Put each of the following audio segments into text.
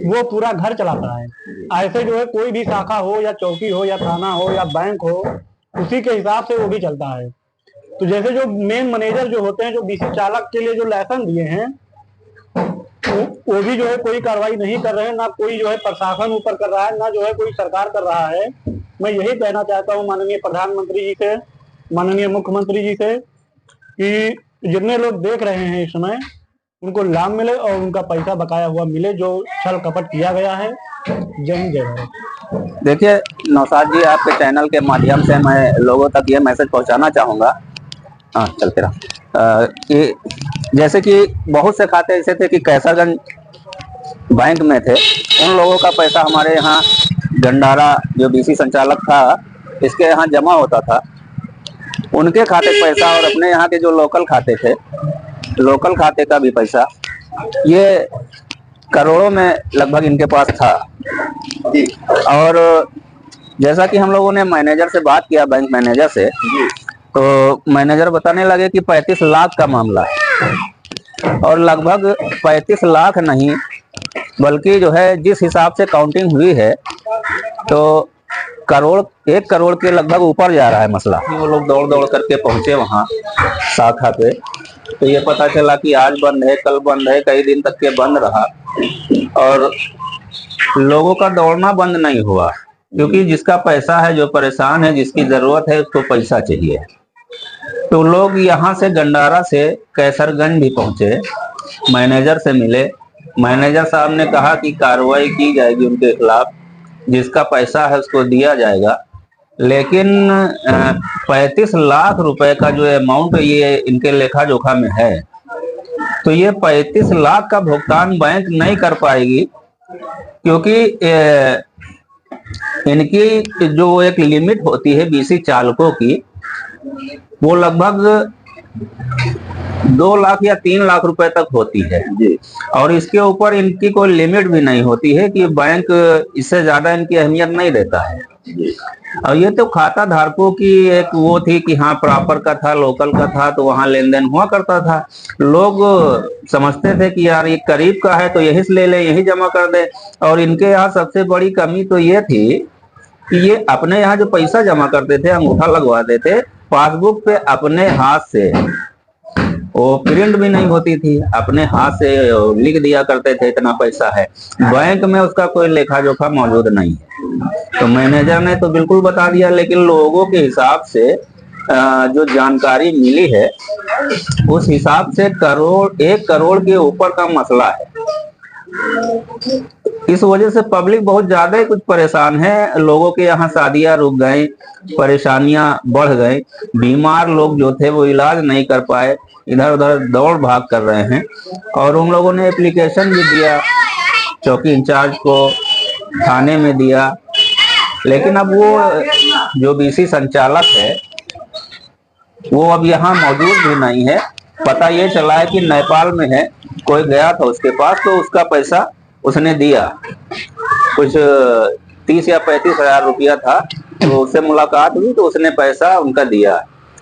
वो पूरा घर चलाता है। ऐसे जो है कोई भी शाखा हो या चौकी हो या थाना हो या बैंक हो, उसी के हिसाब से वो भी चलता है। तो जैसे जो मेन मैनेजर जो होते हैं, जो बीसी चालक के लिए जो लाइसेंस दिए हैं, वो भी जो है कोई कार्रवाई नहीं कर रहे हैं, ना कोई जो है प्रशासन ऊपर कर रहा है, ना जो है कोई सरकार कर रहा है। मैं यही कहना चाहता हूँ माननीय प्रधानमंत्री जी से, माननीय मुख्यमंत्री जी से, कि जितने लोग देख रहे हैं इस समय, उनको लाभ मिले और उनका पैसा बकाया हुआ मिले जो छल कपट किया गया है। जय हिंद, जय भारत। देखिए नौशाद जी, आपके चैनल के माध्यम से मैं लोगों तक ये मैसेज पहुंचाना चाहूँगा। हाँ, चलते रहा कि जैसे कि बहुत से खाते ऐसे थे कि कैसरगंज बैंक में थे, उन लोगों का पैसा हमारे यहाँ गंडारा जो बीसी संचालक था इसके यहाँ जमा होता था, उनके खाते पैसा और अपने यहाँ के जो लोकल खाते थे, लोकल खाते का भी पैसा, ये करोड़ों में लगभग इनके पास था। और जैसा कि हम लोगों ने मैनेजर से बात किया, बैंक मैनेजर से, तो मैनेजर बताने लगे कि 35 लाख का मामला है। और लगभग 35 लाख नहीं, बल्कि जो है जिस हिसाब से काउंटिंग हुई है तो करोड़, 1 करोड़ के लगभग ऊपर जा रहा है मसला। वो लोग दौड़ दौड़ करके पहुंचे वहां शाखा पे, तो ये पता चला कि आज बंद है, कल बंद है, कई दिन तक के बंद रहा। और लोगों का दौड़ना बंद नहीं हुआ, क्योंकि जिसका पैसा है, जो परेशान है, जिसकी जरूरत है, उसको पैसा चाहिए। तो लोग यहाँ से गंडारा से कैसरगंज भी पहुंचे, मैनेजर से मिले। मैनेजर साहब ने कहा कि कार्रवाई की जाएगी उनके खिलाफ, जिसका पैसा है उसको दिया जाएगा। लेकिन 35 लाख रुपए का जो अमाउंट ये इनके लेखा जोखा में है, तो ये 35 लाख का भुगतान बैंक नहीं कर पाएगी, क्योंकि इनकी जो एक लिमिट होती है बीसी चालकों की, वो लगभग 2 लाख या 3 लाख रुपए तक होती है जी। और इसके ऊपर इनकी कोई लिमिट भी नहीं होती है कि बैंक इससे ज्यादा इनकी अहमियत नहीं देता है जी। और ये तो खाता धारकों की एक वो थी कि हाँ प्रॉपर का था, लोकल का था, तो वहां लेन देन हुआ करता था। लोग समझते थे कि यार ये करीब का है तो यही से ले ले, यही जमा कर दे। और इनके यहाँ सबसे बड़ी कमी तो ये थी कि ये अपने यहाँ जो पैसा जमा करते थे, अंगूठा लगवा देते, पासबुक पे अपने हाथ से, वो प्रिंट भी नहीं होती थी, अपने हाथ से लिख दिया करते थे इतना पैसा है। बैंक में उसका कोई लेखा जोखा मौजूद नहीं है। तो मैनेजर ने तो बिल्कुल बता दिया, लेकिन लोगों के हिसाब से जो जानकारी मिली है उस हिसाब से 1 करोड़ के ऊपर का मसला है। इस वजह से पब्लिक बहुत ज्यादा ही कुछ परेशान है। लोगों के यहाँ शादियां रुक गई, परेशानियां बढ़ गई, बीमार लोग जो थे वो इलाज नहीं कर पाए, इधर उधर दौड़ भाग कर रहे हैं। और उन लोगों ने एप्लीकेशन भी दिया चौकी इंचार्ज को, थाने में दिया, लेकिन अब वो जो बीसी संचालक है वो अब यहाँ मौजूद भी नहीं है। पता ये चला है कि नेपाल में है, कोई गया था उसके पास तो उसका पैसा उसने दिया, कुछ 30 या 35 हजार रुपया था। तो उससे मुलाकात हुई तो उसने पैसा उनका दिया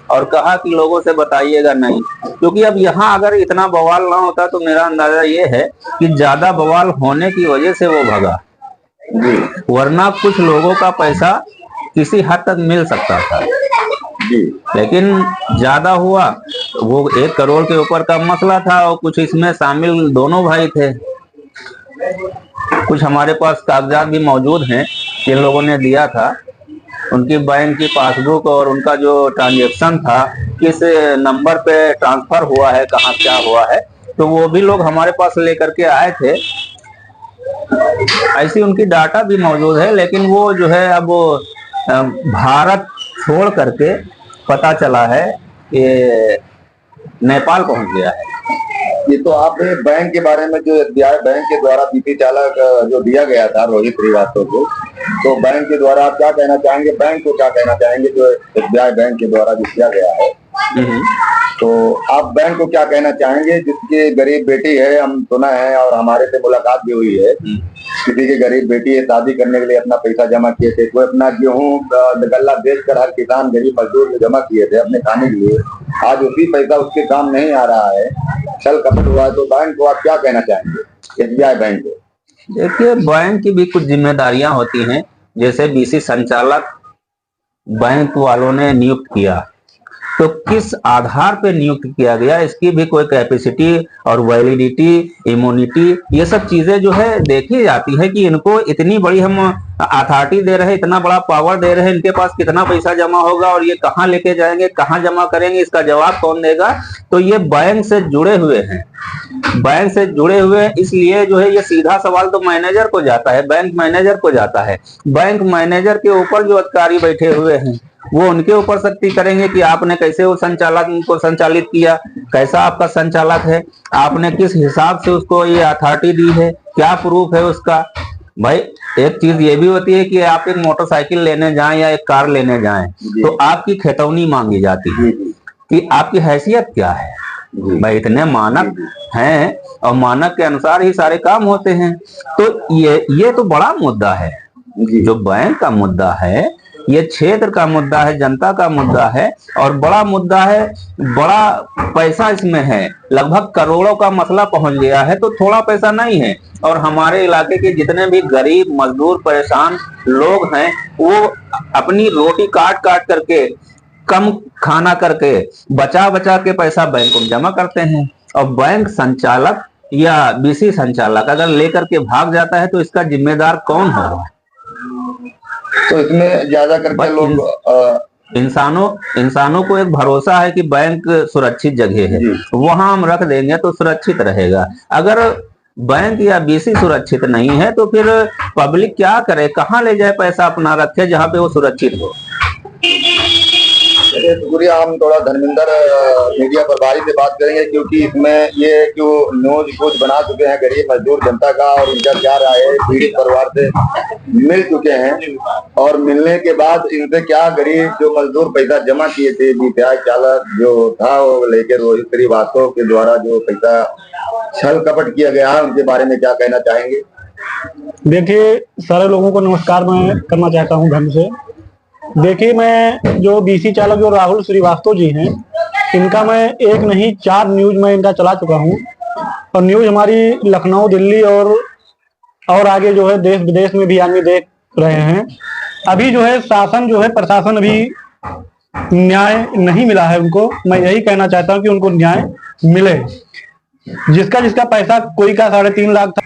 और कहा कि लोगों से बताइएगा नहीं, क्योंकि अब यहाँ अगर इतना बवाल ना होता तो मेरा अंदाजा ये है कि ज्यादा बवाल होने की वजह से वो भगा, वरना कुछ लोगों का पैसा किसी हद तक मिल सकता था जी। लेकिन ज्यादा हुआ, वो 1 करोड़ के ऊपर का मसला था और कुछ इसमें शामिल दोनों भाई थे। कुछ हमारे पास कागजात भी मौजूद हैं, जिन लोगों ने दिया था, उनकी बैंक की पासबुक और उनका जो ट्रांजैक्शन था, किस नंबर पे ट्रांसफर हुआ है, कहाँ क्या हुआ है, तो वो भी लोग हमारे पास लेकर के आए थे। ऐसी उनकी डाटा भी मौजूद है, लेकिन वो जो है अब भारत छोड़ करके पता चला है कि नेपाल पहुंच गया है। ये तो आपने बैंक के बारे में जो एसबीआई बैंक के द्वारा बीसी चालक जो दिया गया था रोहित श्रीवास्तव को, तो बैंक के द्वारा आप क्या कहना चाहेंगे, बैंक को क्या कहना चाहेंगे जो एसबीआई बैंक के द्वारा जो किया गया है? तो आप बैंक को क्या कहना चाहेंगे, जिसकी गरीब बेटी है, हम सुना है और हमारे से मुलाकात भी हुई है, किसी की गरीब बेटी है, शादी करने के लिए अपना पैसा जमा किए थे, कोई अपना गेहूं गल्ला बेचकर, हर किसान गरीब मजदूर जमा किए थे अपने खाने के लिए, आज उसी पैसा उसके काम नहीं आ रहा है, छल कपट हुआ है। तो बैंक को आप क्या कहना चाहेंगे, एसबीआई बैंक को? देखिए, बैंक की भी कुछ जिम्मेदारियां होती हैं। जैसे बीसी संचालक बैंक वालों ने नियुक्त किया, तो किस आधार पे नियुक्त किया गया, इसकी भी कोई कैपेसिटी और वैलिडिटी, इम्यूनिटी, ये सब चीजें जो है देखी जाती है कि इनको इतनी बड़ी हम अथॉरिटी दे रहे हैं, इतना बड़ा पावर दे रहे हैं, इनके पास कितना पैसा जमा होगा और ये कहाँ लेके जाएंगे, कहाँ जमा करेंगे, इसका जवाब कौन देगा। तो ये बैंक से जुड़े हुए हैं, बैंक से जुड़े हुए हैं, इसलिए जो है ये सीधा सवाल तो मैनेजर को जाता है, बैंक मैनेजर को जाता है। बैंक मैनेजर के ऊपर जो अधिकारी बैठे हुए हैं वो उनके ऊपर सख्ती करेंगे कि आपने कैसे वो संचालक को संचालित किया, कैसा आपका संचालक है, आपने किस हिसाब से उसको ये अथॉरिटी दी है, क्या प्रूफ है उसका। भाई एक चीज ये भी होती है कि आप एक मोटरसाइकिल लेने जाएं या एक कार लेने जाएं तो आपकी खेतौनी मांगी जाती है कि आपकी हैसियत क्या है। भाई इतने मानक हैं और मानक के अनुसार ही सारे काम होते हैं। तो ये तो बड़ा मुद्दा है। जो बैंक का मुद्दा है ये क्षेत्र का मुद्दा है, जनता का मुद्दा है और बड़ा मुद्दा है, बड़ा पैसा इसमें है, लगभग करोड़ों का मसला पहुंच गया है। तो थोड़ा पैसा नहीं है। और हमारे इलाके के जितने भी गरीब मजदूर परेशान लोग हैं वो अपनी रोटी काट काट करके, कम खाना करके, बचा बचा के पैसा बैंक में जमा करते हैं। और बैंक संचालक या बीसी संचालक अगर लेकर के भाग जाता है तो इसका जिम्मेदार कौन होगा। तो इसमें ज्यादा करके लोग इंसानों को एक भरोसा है कि बैंक सुरक्षित जगह है, वहां हम रख देंगे तो सुरक्षित रहेगा। अगर बैंक या बीसी सुरक्षित नहीं है तो फिर पब्लिक क्या करे, कहाँ ले जाए पैसा अपना रखे जहाँ पे वो सुरक्षित हो। शुक्रिया। हम थोड़ा धर्मेंद्र मीडिया प्रभारी से बात करेंगे क्योंकि इसमें ये जो न्यूज कुछ बना चुके हैं गरीब मजदूर जनता का और उनका क्या राय है, पीड़ित परिवार से मिल चुके हैं और मिलने के बाद इनसे क्या गरीब जो मजदूर पैसा जमा किए थे, बीपीआई चालक जो था वो लेकर रोहित श्रीवास्तव के द्वारा जो पैसा छल कपट किया गया है, उनके बारे में क्या कहना चाहेंगे। देखिए, सारे लोगों को नमस्कार मैं करना चाहता हूँ ढंग से। देखिए, मैं जो बीसी चालक जो राहुल श्रीवास्तव जी हैं, इनका मैं एक नहीं 4 न्यूज में इनका चला चुका हूँ और न्यूज हमारी लखनऊ, दिल्ली और आगे जो है देश विदेश में भी आदमी देख रहे हैं। अभी जो है शासन जो है प्रशासन अभी न्याय नहीं मिला है उनको। मैं यही कहना चाहता हूँ कि उनको न्याय मिले। जिसका जिसका पैसा, कोई का 3.5 लाख था,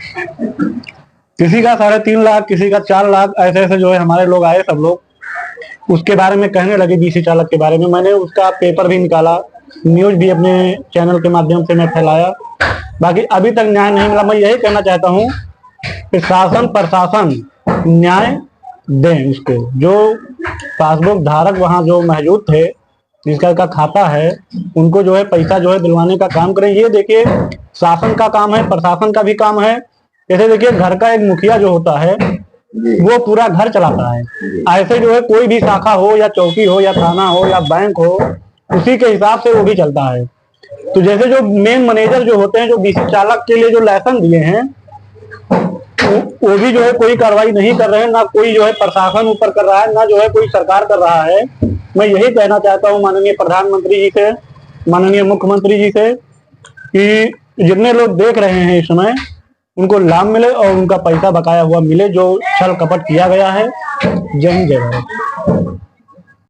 किसी का 3.5 लाख, किसी का 4 लाख, ऐसे ऐसे जो है हमारे लोग आए, सब लोग उसके बारे में कहने लगे बीसी चालक के बारे में। मैंने उसका पेपर भी निकाला, न्यूज भी अपने चैनल के माध्यम से मैं फैलाया। बाकी अभी तक न्याय नहीं मिला। मैं यही कहना चाहता हूँ कि शासन प्रशासन न्याय दें उसको। जो पासबुक धारक वहाँ जो मौजूद थे, जिसका खाता है, उनको जो है पैसा जो है दिलवाने का काम करें। ये देखिए, शासन का काम है, प्रशासन का भी काम है। जैसे देखिए, घर का एक मुखिया जो होता है वो पूरा घर चलाता है, ऐसे जो है कोई भी शाखा हो या चौकी हो या थाना हो या बैंक हो, उसी के हिसाब से वो भी चलता है। तो जैसे जो मेन मैनेजर जो होते हैं, जो बीसी चालक के लिए जो लाइसेंस दिए हैं, वो भी जो है कोई कार्रवाई नहीं कर रहे हैं, ना कोई जो है प्रशासन ऊपर कर रहा है, ना जो है कोई सरकार कर रहा है। मैं यही कहना चाहता हूँ माननीय प्रधानमंत्री जी से, माननीय मुख्यमंत्री जी से, कि जितने लोग देख रहे हैं इस समय, उनको लाभ मिले और उनका पैसा बकाया हुआ मिले जो छल कपट किया गया है। जय हिंद, जय भारत।